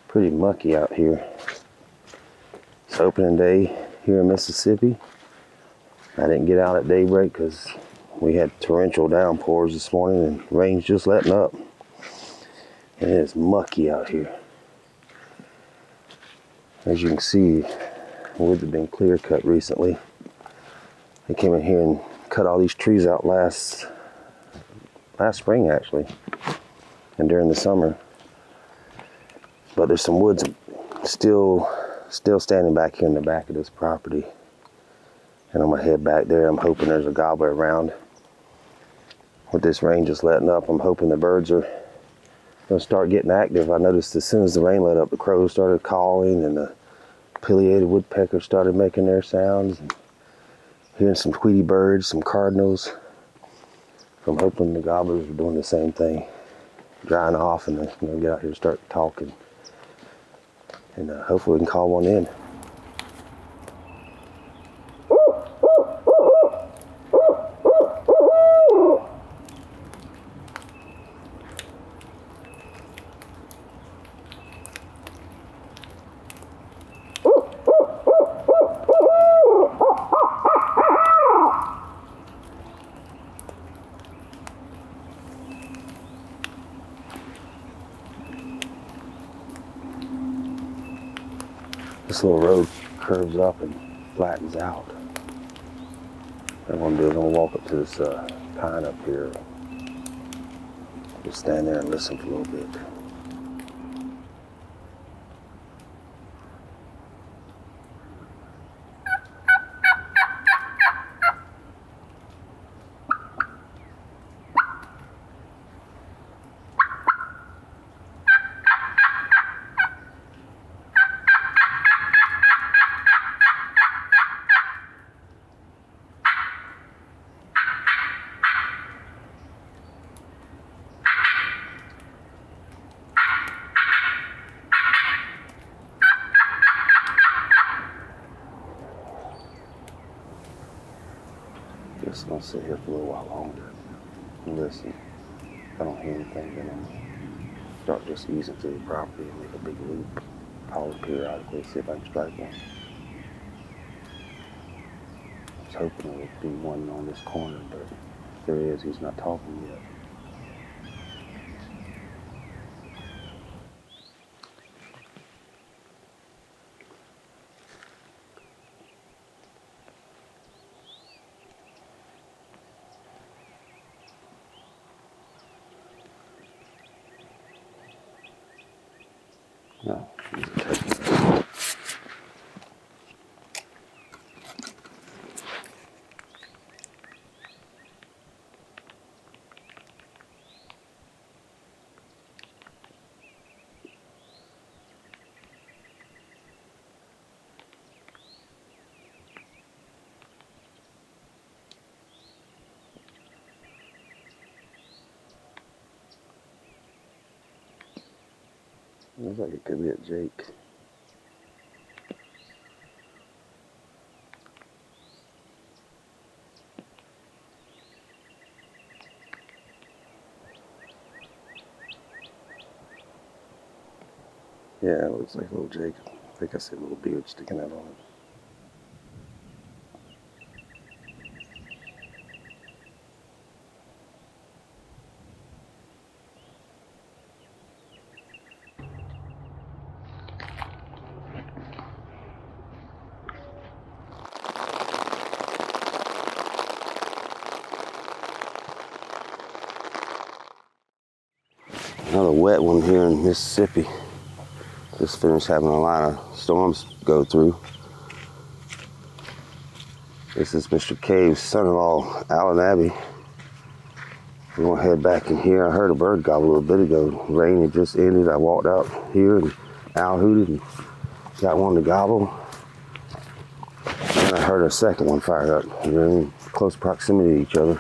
Pretty mucky out here. It's opening day here in Mississippi. I didn't get out at daybreak because we had torrential downpours this morning and rain's just letting up. And it is mucky out here. As you can see, woods have been clear cut recently. They came in here and cut all these trees out last spring actually, and during the summer. But there's some woods still standing back here in the back of this property. And I'm gonna head back there. I'm hoping there's a gobbler around. With this rain just letting up, I'm hoping the birds are gonna start getting active. I noticed as soon as the rain let up, the crows started calling and the pileated woodpeckers started making their sounds. And hearing some tweety birds, some cardinals. So I'm hoping the gobblers are doing the same thing, drying off, and they're gonna get out here and start talking. And hopefully we can call one in. This little road curves up and flattens out. What I'm gonna do is I'm gonna walk up to this pine up here. Just stand there and listen for a little bit. Just gonna sit here for a little while longer and listen. If I don't hear anything, then I'm gonna start just easing through the property and make a big loop. Pause periodically, see if I can strike one. I was hoping there would be one on this corner, but if there is, he's not talking yet. No, he's a turkey. Looks like it could be a Jake. Yeah, it looks like a little Jake. I think I see a little beard sticking out on it. Another wet one here in Mississippi. Just finished having a lot of storms go through. This is Mr. Cave's son-in-law, Alan Abbey. We're gonna head back in here. I heard a bird gobble a little bit ago. Rain had just ended. I walked out here and owl hooted and got one to gobble. And I heard a second one fire up. They're in close proximity to each other.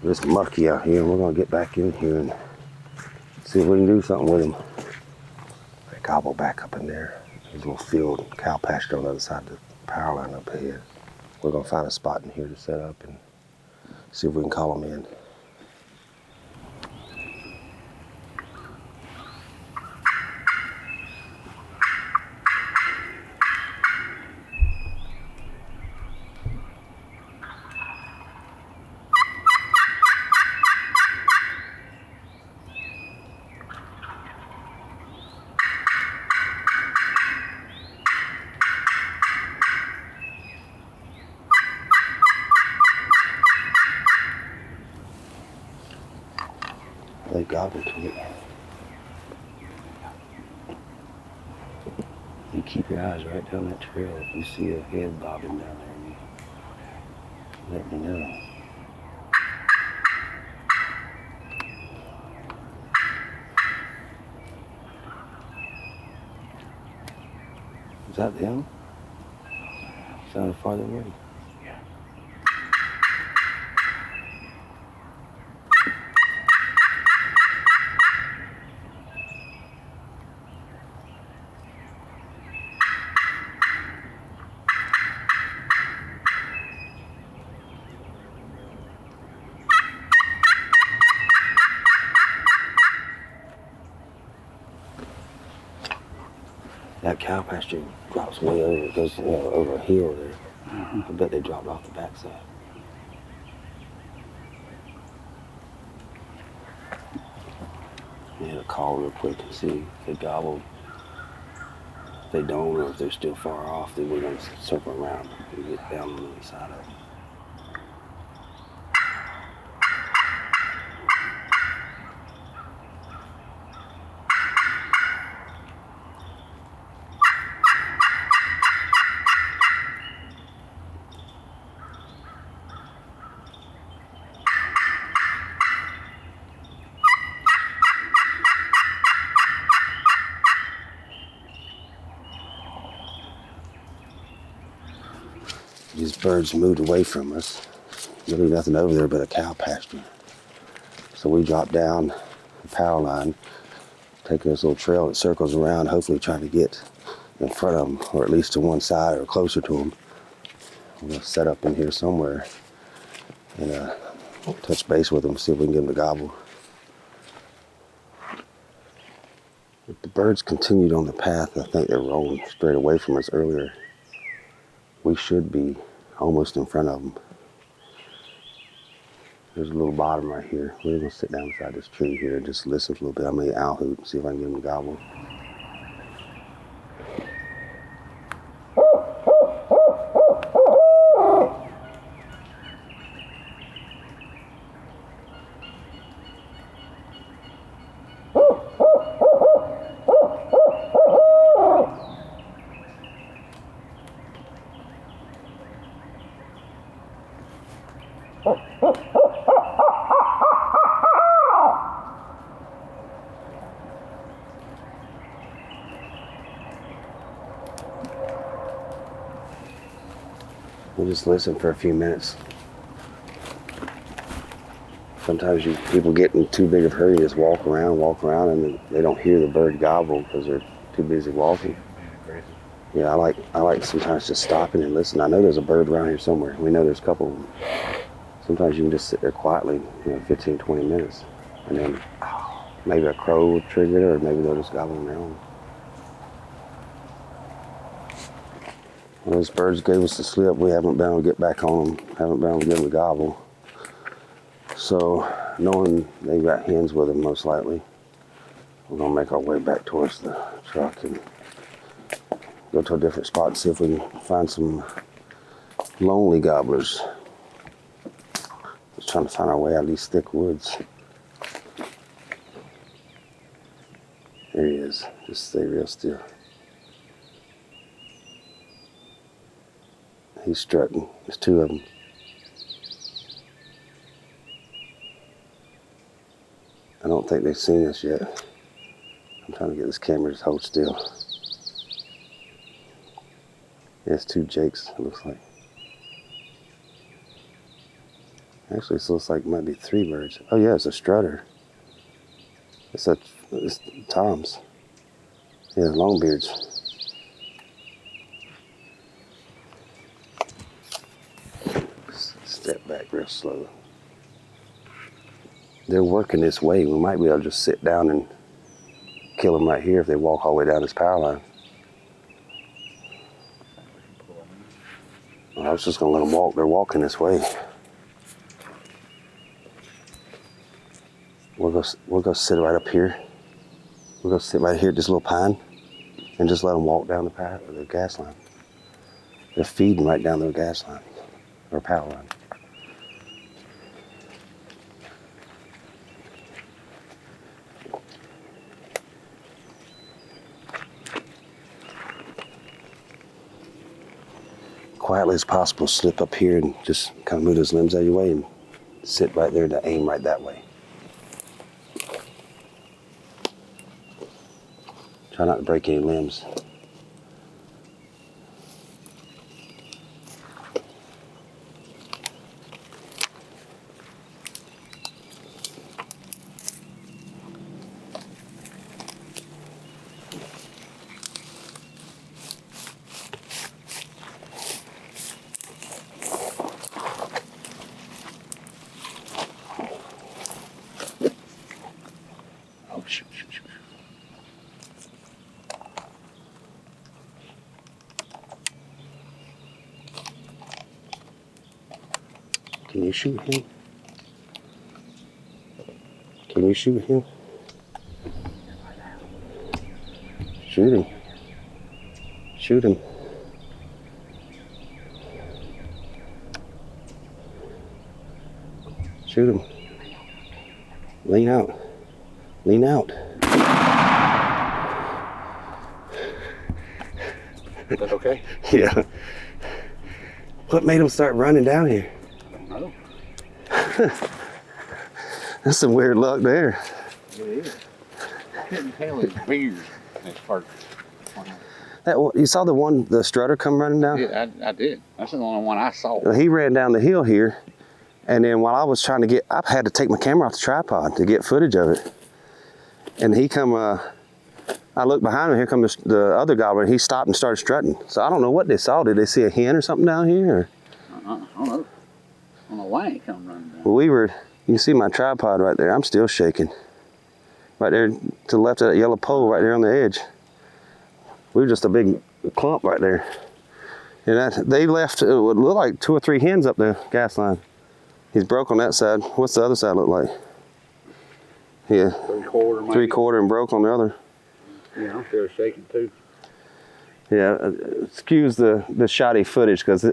It's mucky out here, and we're gonna get back in here and see if we can do something with him. They gobble back up in there. There's a little field, cow pasture on the other side of the power line up ahead. We're gonna find a spot in here to set up and see if we can call them in. bobbing to it. You keep your eyes right down that trail. If you see a head bobbing down there, you let me know. Is that them? Sounded farther away. That cow pasture drops way over. It goes over a hill there. Mm-hmm. I bet they dropped off the backside. Yeah, call real quick and see if they gobbled. If they don't, or if they're still far off, then we're going to circle around and get down on the other side of it. These birds moved away from us. Really nothing over there but a cow pasture. So we dropped down the power line, taking this little trail that circles around, hopefully trying to get in front of them, or at least to one side or closer to them. We're going to set up in here somewhere and touch base with them, see if we can get them to gobble. If the birds continued on the path, I think they were rolling straight away from us earlier. We should be almost in front of them. There's a little bottom right here. We're going to sit down beside this tree here and just listen for a little bit. I'm going to owl hoot and see if I can get them to gobble. We'll just listen for a few minutes. Sometimes people get in too big of a hurry, just walk around, and then they don't hear the bird gobble because they're too busy walking. Yeah, I like sometimes just stopping and listening. I know there's a bird around here somewhere. We know there's a couple of them. Sometimes you can just sit there quietly, 15, 20 minutes, and then maybe a crow will trigger it, or maybe they'll just gobble on their own. Well, those birds gave us the slip. We haven't been able to get back on them. Haven't been able to get them to gobble. So, knowing they've got hens with them, most likely, we're going to make our way back towards the truck and go to a different spot and see if we can find some lonely gobblers. Just trying to find our way out of these thick woods. There he is. Just stay real still. He's strutting. There's two of them. I don't think they've seen us yet. I'm trying to get this camera to hold still. Yeah, it's two jakes, it looks like. Actually, it looks like it might be three birds. Oh yeah, it's a strutter. It's Tom's. Yeah, longbeards. Step back real slow. They're working this way. We might be able to just sit down and kill them right here if they walk all the way down this power line. Well, I was just gonna let them walk. They're walking this way. We'll go sit right up here. We'll go sit right here at this little pine and just let them walk down the path or the gas line. They're feeding right down the gas line or power line. quietly as possible, slip up here and just kind of move those limbs out of your way and sit right there to aim right that way. Try not to break any limbs. Oh, shoot. Can you shoot him? Can you shoot him? Shoot him. Shoot him. Shoot him. Lean out. Lean out. Is that okay? Yeah. What made him start running down here? I don't know. That's some weird luck there. It is. I couldn't tell his beard at first. You saw the strutter come running down? Yeah, I did. That's the only one I saw. He ran down the hill here, and then while I was trying to I had to take my camera off the tripod to get footage of it. And he come, I looked behind him, here comes the other gobbler, and he stopped and started strutting. So I don't know what they saw. Did they see a hen or something down here? Or? I don't know. I don't know why he come running down. Well, you can see my tripod right there. I'm still shaking. Right there to the left of that yellow pole right there on the edge. We were just a big clump right there. And they left, it would look like 2 or 3 hens up the gas line. He's broke on that side. What's the other side look like? Yeah. 3/4 maybe. 3/4 and broke on the other. Yeah, I'm still shaking too. Yeah, excuse the shoddy footage because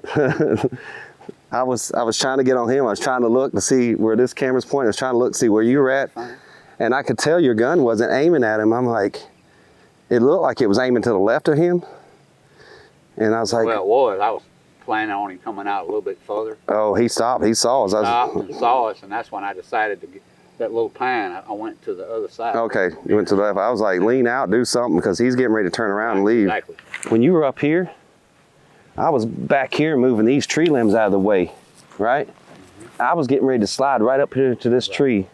I was trying to get on him. I was trying to look to see where this camera's pointing. I was trying to look to see where you were at. And I could tell your gun wasn't aiming at him. I'm like, it looked like it was aiming to the left of him. And I was like, Well, it was. I was planning on him coming out a little bit further. oh, he stopped. He saw us. Stopped and saw us, and that's when I decided to get that little pine. I went to the other side. Okay, you went to the left. I was like, lean out, do something, because he's getting ready to turn around and leave. Exactly. When you were up here, I was back here moving these tree limbs out of the way, right? I was getting ready to slide right up here to this tree,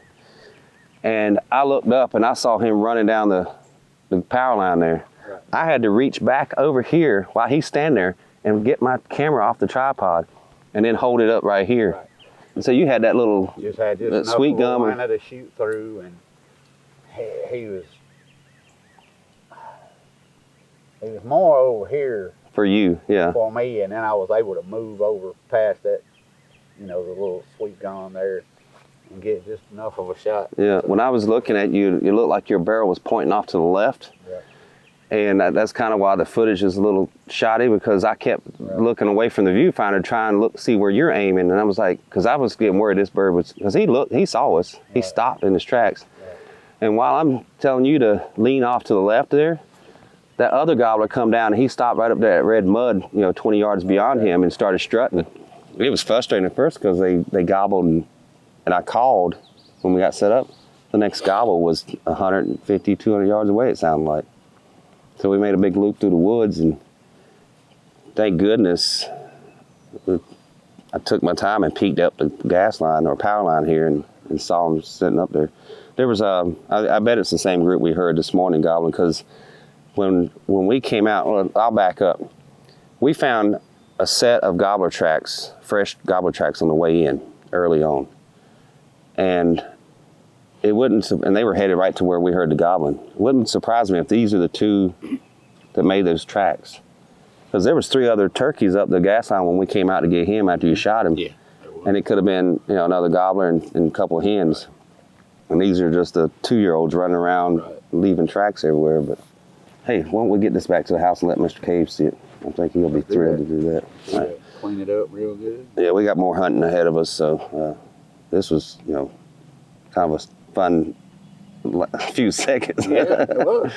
and I looked up and I saw him running down the power line there. Right. I had to reach back over here while he's standing there and get my camera off the tripod and then hold it up right here. Right. And so you had that little Just had just that enough sweet of a gum. line to shoot through, and he was more over here for you, yeah. for me, and then I was able to move over past that, the little sweet gum there, and get just enough of a shot. Yeah, when I was looking at you, you looked like your barrel was pointing off to the left. Yeah. And that's kind of why the footage is a little shoddy, because I kept looking away from the viewfinder, trying to see where you're aiming. And I was like, because I was getting worried this bird was, because he saw us. He stopped in his tracks. Right. And while I'm telling you to lean off to the left there, that other gobbler come down and he stopped right up there at red mud, 20 yards beyond him, and started strutting. It was frustrating at first because they gobbled, and I called when we got set up. The next gobble was 150, 200 yards away, it sounded like. So we made a big loop through the woods, and thank goodness I took my time and peeked up the gas line or power line here and saw them sitting up there. There was I bet it's the same group we heard this morning gobbling, because when we came out, well, I'll back up. We found a set of gobbler tracks, fresh gobbler tracks on the way in early on, and and they were headed right to where we heard the gobbling. It wouldn't surprise me if these are the two that made those tracks. Because there was 3 other turkeys up the gas line when we came out to get him after you shot him. Yeah. And it could have been, another gobbler and a couple of hens. And these are just the 2-year-olds running around, leaving tracks everywhere. But hey, why don't we get this back to the house and let Mr. Cave see it? I think he'll be thrilled to do that. Yeah. Right. Clean it up real good. Yeah, we got more hunting ahead of us, so this was, kind of a fun few seconds. Yeah, it was.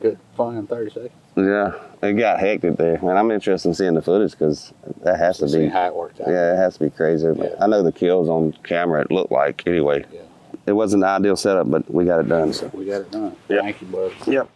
Good fun in 30 seconds. Yeah, it got hectic there, man. I'm interested in seeing the footage because that has to See be. how it works out. Yeah, it has to be crazy. Yeah. I know the kills on camera. It looked like anyway. Yeah. It wasn't the ideal setup, but we got it done. So. We got it done. Yep. Thank you, bud. Yep.